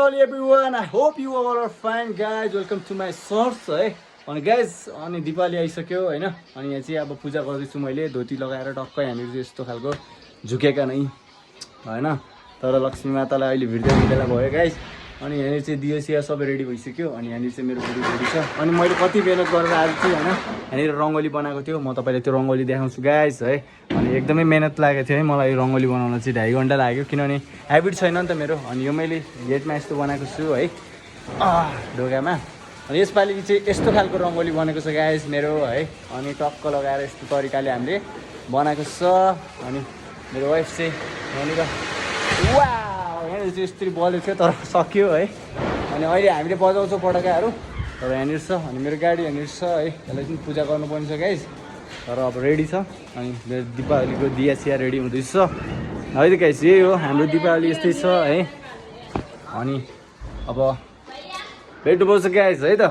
Diwali everyone. I hope you all are fine guys. Welcome to my source है. अनि guys अनि दिवाली आइसक्यो हैन. अनि यहाँ चाहिँ अब पूजा गर्दैछु मैले धोती लगाएर टक्क यहाँनिर चाहिँ यस्तो खालको झुकेका नै हैन. तर लक्ष्मी मातालाई अहिले भिड्दै बेला भयो गाइज. अनि यहाँनिर चाहिँ दियो सिया सबै रेडी भइसक्यो. अनि यहाँनिर चाहिँ मेरो बुढी रेडी छ. अनि मैले कति मेहनत गरेर आएको छु हैन. यहाँनिर रङ्गोली बनाएको थियो. म तपाईलाई त्यो रङ्गोली देखाउँछु गाइज है. अनि एकदमै मेहनत लागेको थियो है मलाई रङ्गोली बनाउन चाहिँ 2.5 घन्टा लाग्यो किनभने ह्याबिट छैन नि त मेरो. अनि यो मैले गेटमा यस्तो बनाएको छु है ढोकामा. अनि यसपालि चाहिँ यस्तो खालको रङ्गोली बनेको छ गाइस मेरो है. अनि टक्क लगाएर यस्तो तरिकाले हामीले बनाएको छ. अनि मेरो वाइफ चाहिँ यहाँनिर वाउ यहाँनिर चाहिँ यस्तरी बलेको थियो तर सक्यो है. अनि अहिले हामीले बजाउँछौँ पटकाहरू तर यहाँनिर छ. अनि मेरो गाडी यहाँनिर छ है. यसलाई चाहिँ पूजा गर्नुपर्ने छ गाइस. तर अब रेडी छ. अनि मेरो दिपावलीको दिया सिया रेडी हुँदैछ है त गाइस. यही हो हाम्रो दिपावली यस्तै छ है. अनि अब भेट्नुपर्छ गाइस है त.